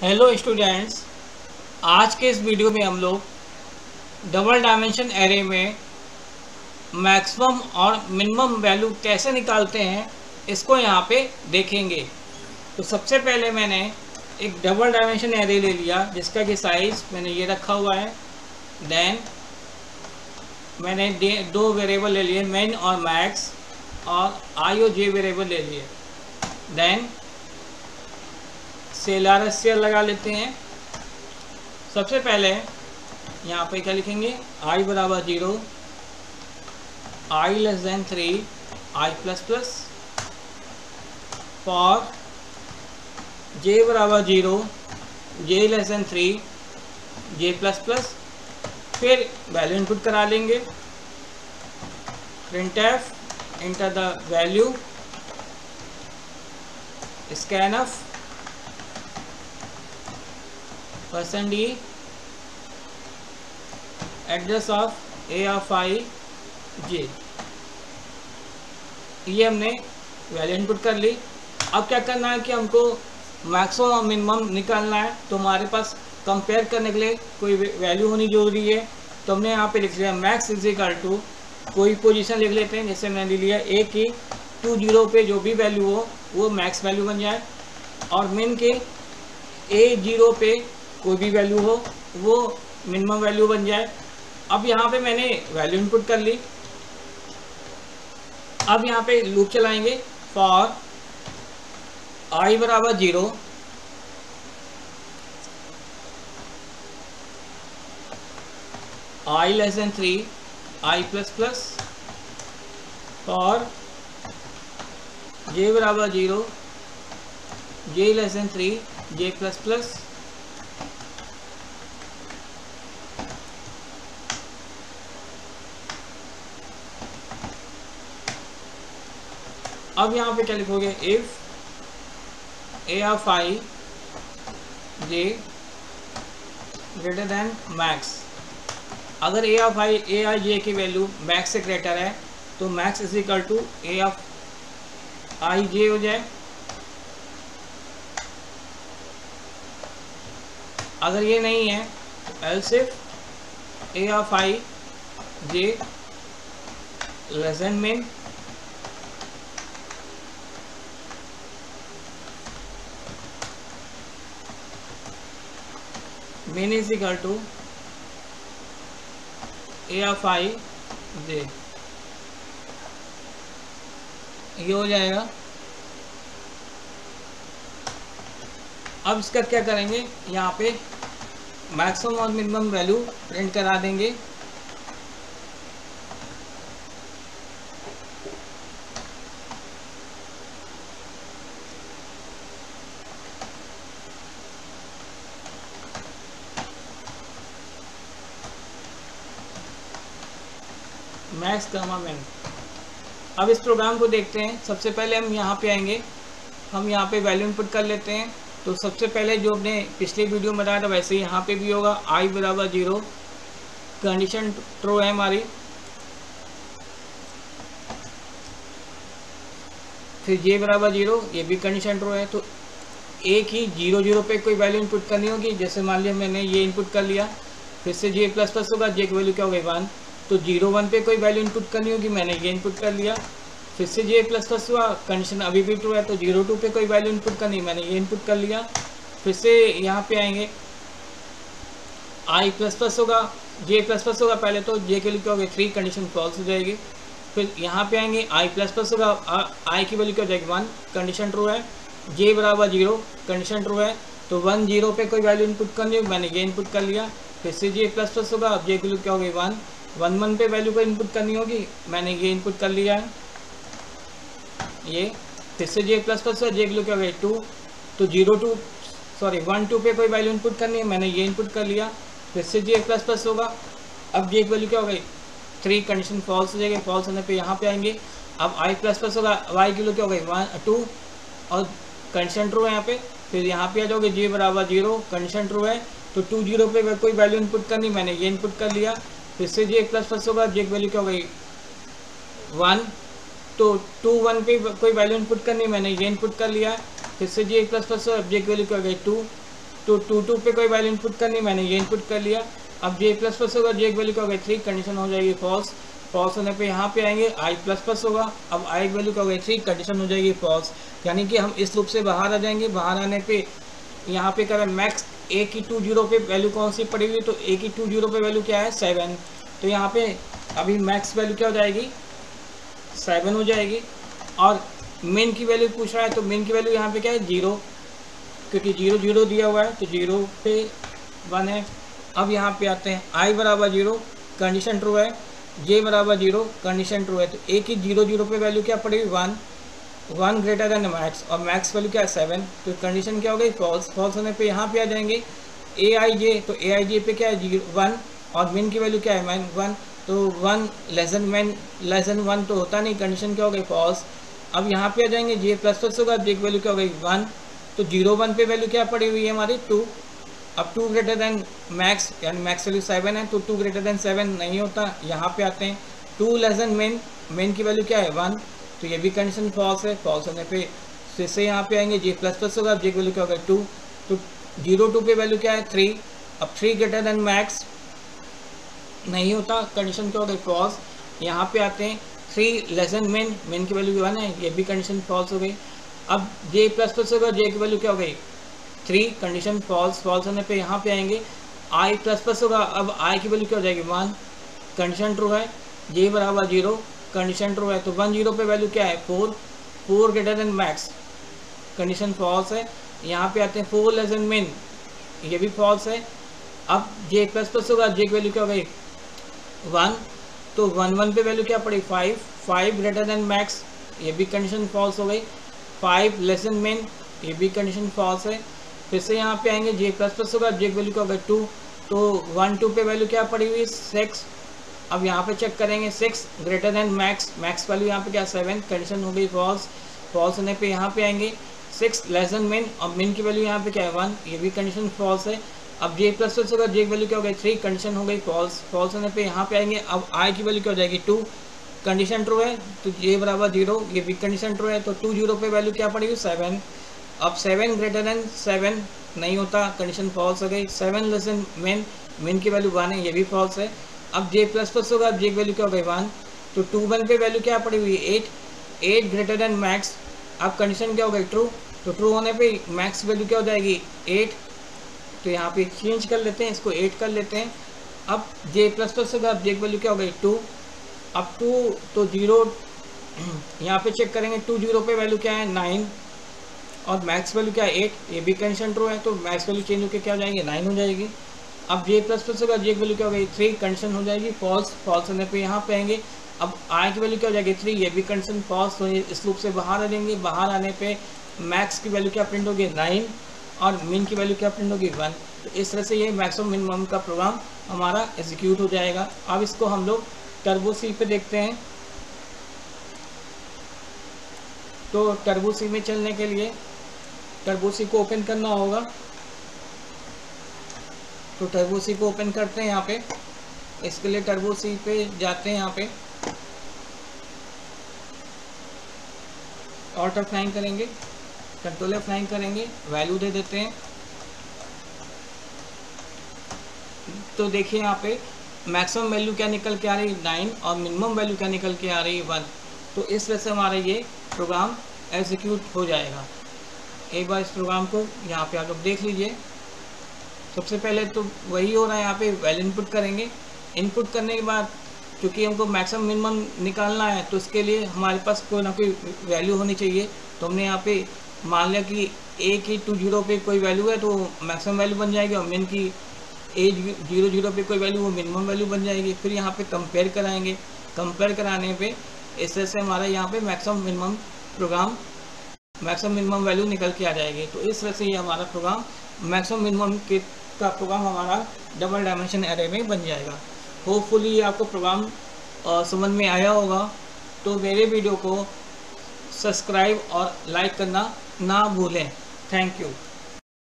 Hello students, आज के इस वीडियो में हम लोग डबल डायमेंशन एरे में मैक्सिमम और मिनिमम वैल्यू कैसे निकालते हैं इसको यहाँ पे देखेंगे। तो सबसे पहले मैंने एक डबल डायमेंशन एरे ले लिया जिसका कि साइज़ मैंने ये रखा हुआ है। देन मैंने दो वेरिएबल ले लिए, मिन और मैक्स, और आई और जे वेरिएबल ले लिए। देन सेलर स्क्वायर लगा लेते हैं। सबसे पहले यहाँ पे क्या लिखेंगे, i बराबर 0, i less than 3, i plus plus, for j बराबर 0, j less than 3, j plus plus. फिर वैल्यू इनपुट करा लेंगे, printf enter the value, scanf %d address of a of i j. ये हमने वैल्यू इनपुट कर ली। अब क्या करना है कि हमको मैक्सिमम और मिनिमम निकालना है। तो हमारे पास कंपेयर करने के लिए कोई वैल्यू होनी जरूरी है। तो हमने यहाँ पे लिख लिया मैक्स इज इक्वल टू, कोई पोजीशन लिख लेते हैं। जैसे मैंने लिया ए की 20 पे जो भी वैल्यू हो वो मैक्स वैल्यू बन जाए, और मिन के A0 पे कोई भी वैल्यू हो वो मिनिमम वैल्यू बन जाए। अब यहाँ पे मैंने वैल्यू इनपुट कर ली। अब यहाँ पे लूप चलाएंगे, फॉर i बराबर 0, i less than 3, i plus plus, for j बराबर 0, j less than 3, j plus plus. अब यहाँ पे क्या लिखोगे, if a of i J greater than max. अगर ए ऑफ आई जे की वैल्यू मैक्स से ग्रेटर है तो max is equal to a of i j हो जाए। अगर ये नहीं है तो else if a of i j less than min, min is equal to a of i j। ये हो जाएगा। अब इसका क्या करेंगे, यहाँ पे मैक्सिमम और मिनिमम वैल्यू प्रिंट करा देंगे। मैक्स गामा मिन। अब इस प्रोग्राम को देखते हैं। सबसे पहले हम यहाँ पे आएंगे, हम यहाँ पे वैल्यू इनपुट कर लेते हैं। तो सबसे पहले जो अपने पिछले वीडियो में बताया था वैसे ही यहाँ पे भी होगा, i बराबर 0, कंडीशन ट्रू है हमारी। फिर j बराबर 0, ये भी कंडीशन ट्रू है। तो एक ही 0 पे कोई वैल्यू इनपुट करनी होगी। जैसे मान लिया मैंने ये इनपुट कर लिया, फिर से j प्लस प्लस होगा, j की वैल्यू क्या होगी 1। तो 0 1 पे कोई वैल्यू इनपुट करनी होगी, मैंने ये इनपुट कर लिया। फिर से j प्लस प्लस हुआ, कंडीशन अभी भी ट्रू है। तो 0 2 पे कोई वैल्यू इनपुट करनी, मैंने ये इनपुट कर लिया। फिर से यहाँ पे आएंगे, i प्लस प्लस होगा, j प्लस प्लस होगा पहले, तो j के लिए क्या होगी 3, कंडीशन फॉल्स हो जाएगी। फिर यहाँ पे आएंगे, i प्लस प्लस होगा, i की वैल्यू क्या हो जाएगी 1, कंडीशन ट्रू है। j बराबर 0, कंडीशन ट्रू है। तो 1 0 पे कोई वैल्यू इनपुट करनी होगी, मैंने ये इनपुट कर लिया। फिर से j प्लस प्लस होगा, अब j की वैल्यू क्या होगी 1, 1 1 पे वैल्यू को इनपुट करनी होगी, मैंने ये इनपुट कर लिया है ये। फिर से j प्लस प्लस है, j की वैल्यू क्या हो गई 2। तो 1 2 पे कोई वैल्यू इनपुट करनी है, मैंने ये इनपुट कर लिया। फिर से j प्लस प्लस होगा, अब j की वैल्यू क्या हो गई 3, कंडीशन फॉल्स हो जाएगी। फॉल्स होने पे यहाँ पे आएंगे, अब i प्लस प्लस होगा, y की वैल्यू क्या हो गई 2, और कंडीशन ट्रू है यहाँ पे। फिर यहाँ पे आ जाओगे, j बराबर 0, कंडीशन ट्रू है। तो 2 0 पे कोई वैल्यू इनपुट करनी, मैंने ये इनपुट कर लिया। फिर से j प्लस प्लस होगा, j की वैल्यू क्या हो गई 1। तो 2 1 पे कोई वैल्यू इनपुट करनी, मैंने ये इनपुट कर लिया। फिर से j प्लस प्लस, j की वैल्यू क्या हो गई 2। तो 2 पे कोई वैल्यू इनपुट करनी, मैंने ये इनपुट कर लिया। अब जे प्लस प्लस होगा, जे की वैल्यू क्या होगी 3, कंडीशन हो जाएगी फॉल्स। फॉल्स होने पे यहाँ पे आएंगे आई प्लस प्लस होगा, अब आई की वैल्यू क्या होगी 3, कंडीशन हो जाएगी फॉल्स। यानी कि हम इस लूप से बाहर आ जाएंगे। बाहर आने पे यहाँ पे करें मैक्स ए की 20 पे वैल्यू कौन सी पड़ी हुई, तो ए की 20 पे वैल्यू क्या है 7। तो यहाँ पे अभी मैक्स वैल्यू क्या हो जाएगी 7 हो जाएगी। और मिन की वैल्यू पूछ रहा है, तो मिन की वैल्यू यहाँ पे क्या है 0, क्योंकि 0 0 दिया हुआ है, तो 0 पे 1 है। अब यहाँ पे आते हैं आई बराबर 0, कंडीशन ट्रू है, जे बराबर 0, कंडीशन ट्रू है। तो ए की 0 0 पे वैल्यू क्या पड़ेगी 1, 1 ग्रेटर देन मैक्स, और मैक्स वैल्यू क्या है 7, तो कंडीशन क्या हो गई फॉल्स। फॉल्स होने पे यहाँ पे आ जाएंगे ए आई जे, तो ए आई जे पे क्या है 1, और मिन की वैल्यू क्या है 1, तो 1 लेस देन 1 तो होता नहीं, कंडीशन क्या हो गई फॉल्स। अब यहाँ पे आ जाएंगे जे प्लस प्लस होगा, जे की वैल्यू क्या हो गई 1, तो 0 1 पे वैल्यू क्या पड़ी हुई है हमारी 2। अब 2 ग्रेटर देन मैक्स, यानी मैक्स वैल्यू 7 है, तो 2 ग्रेटर देन 7 नहीं होता। यहाँ पे आते हैं 2 लेस देन मेन की वैल्यू क्या है 1, तो ये भी कंडीशन फॉल्स है। फॉल्स होने पे फिर से यहाँ पे आएंगे जे प्लस प्लस होगा, जे की वैल्यू क्या होगा 2, तो 0 2 पे वैल्यू क्या है 3। अब 3 ग्रेटर देन मैक्स नहीं होता, कंडीशन क्या हो गई फॉल्स। यहाँ पे आते हैं 3 लेस देन मेन की वैल्यू 1 है, ये भी कंडीशन फॉल्स हो गई। अब जे प्लस प्लस होगा, जे की वैल्यू क्या हो गई 3, कंडीशन फॉल्स। फॉल्स होने पे यहाँ पे आएंगे आई प्लस प्लस होगा, अब आई की वैल्यू क्या हो जाएगी 1, कंडीशन ट्रू है, जे बराबर 0, कंडीशन ट्रू है। तो 1 0 पे वैल्यू क्या है 4, 4 greater than max, condition false है। यहाँ पे आते हैं 4 लेस देन मेन, ये भी फॉल्स है। अब जे प्लस प्लस होगा, जे की वैल्यू क्या हो गई 1, तो 1 1 पे वैल्यू क्या पड़ी 5, 5 ग्रेटर देन मैक्स, ये भी कंडीशन फॉल्स हो गई। 5 लेस देन मेन, ये भी कंडीशन फॉल्स है। फिर से यहाँ पे आएंगे जे प्लस प्लस होगा, जे की वैल्यू क्या होगा 2, तो 1 2 पे वैल्यू क्या पड़ी हुई 6। अब यहाँ पे चेक करेंगे 6 greater than max, max value यहाँ पे क्या 7, कंडीशन हो गई फॉल्स। फॉल्स होने पे यहाँ पे आएंगे 6 लेस देन मेन, और मेन की वैल्यू यहाँ पे क्या है 1, ये भी कंडीशन फॉल्स है। अब जे प्लस प्लस होगा, जे की वैल्यू क्या हो गई 3, कंडीशन हो गई फॉल्स। फॉल्स होने पे यहाँ पे आएंगे, अब आई की वैल्यू क्या हो जाएगी 2, कंडीशन ट्रू है, तो जे बराबर 0, ये भी कंडीशन ट्रू है। तो 2 0 पे वैल्यू क्या पड़ेगी 7। अब 7 ग्रेटर देन 7 नहीं होता, कंडीशन फॉल्स हो गई। 7 लेस देन मेन की वैल्यू 1 है, ये भी फॉल्स है। अब जे प्लस प्लस होगा, जे की वैल्यू क्या हो गई 1, तो 2 1 पे वैल्यू क्या पड़ी हुई 8, 8 ग्रेटर देन मैक्स। अब कंडीशन क्या हो गई ट्रू, तो ट्रू होने पे मैक्स वैल्यू क्या हो जाएगी 8, तो यहाँ पे चेंज कर लेते हैं, इसको 8 कर लेते हैं। अब जे प्लस प्लस होगा, जे की वैल्यू क्या हो गई 2, अब 2 तो 0, यहाँ पे चेक करेंगे 2 0 पे वैल्यू क्या है 9, और मैक्स वैल्यू क्या है 8, ये भी कंडीशन ट्रू है, तो मैक्स वैल्यू चेंज होकर क्या हो जाएगी 9 हो जाएगी। अब जे प्लस प्लस होगा, जे की वैल्यू क्या हो गई 3, कंडीशन हो जाएगी फॉल्स। फॉल्स होने पे यहाँ पे आएंगे, अब आई की वैल्यू क्या हो जाएगी 3, ये भी कंडीशन फॉल्स, तो इस लूप से बाहर आ जाएंगे। बाहर आने पे मैक्स की वैल्यू क्या प्रिंट होगी 9, और मिन की वैल्यू क्या प्रिंट होगी 1। तो इस तरह से ये मैक्सिमम मिनिमम का प्रोग्राम हमारा एग्जीक्यूट हो जाएगा। अब इसको हम लोग टर्बो सी पे देखते हैं। तो टर्बो सी में चलने के लिए टर्बो सी को ओपन करना होगा। तो टर्बो सी को ओपन करते हैं यहाँ पे। इसके लिए टर्बो सी पे जाते हैं, यहाँ पे ऑल्टर फ्लाइंग करेंगे, कंट्रोलर फ्लाइंग करेंगे, वैल्यू दे देते हैं। तो देखिए यहाँ पे मैक्सिमम वैल्यू क्या निकल के आ रही है 9, और मिनिमम वैल्यू क्या निकल के आ रही है 1। तो इस तरह से हमारा ये प्रोग्राम एग्जीक्यूट हो जाएगा। एक बार इस प्रोग्राम को यहाँ पे आप लोग देख लीजिए। सबसे पहले तो वही हो रहा है, यहाँ पे वैल्यू इनपुट करेंगे। इनपुट करने के बाद क्योंकि हमको मैक्सिमम मिनिमम निकालना है, तो इसके लिए हमारे पास कोई ना कोई वैल्यू होनी चाहिए। तो हमने यहाँ पे मान लिया कि ए की 2 0 पे कोई वैल्यू है तो मैक्सिमम वैल्यू बन जाएगी, और मिन की ए 0 0 पे कोई वैल्यू वो मिनिमम वैल्यू बन जाएगी। फिर यहाँ पे कंपेयर कराएंगे, कंपेयर कराने पे इस तरह से हमारा यहाँ पे maximum minimum program maximum minimum value निकल के आ जाएगी। तो इस तरह से ये हमारा प्रोग्राम मैक्सिमम मिनिमम का प्रोग्राम हमारा डबल डायमेंशन एरे में बन जाएगा। होपफुली ये आपको प्रोग्राम समझ में आया होगा। तो मेरे वीडियो को सब्सक्राइब और लाइक करना ना भूलें। Thank you.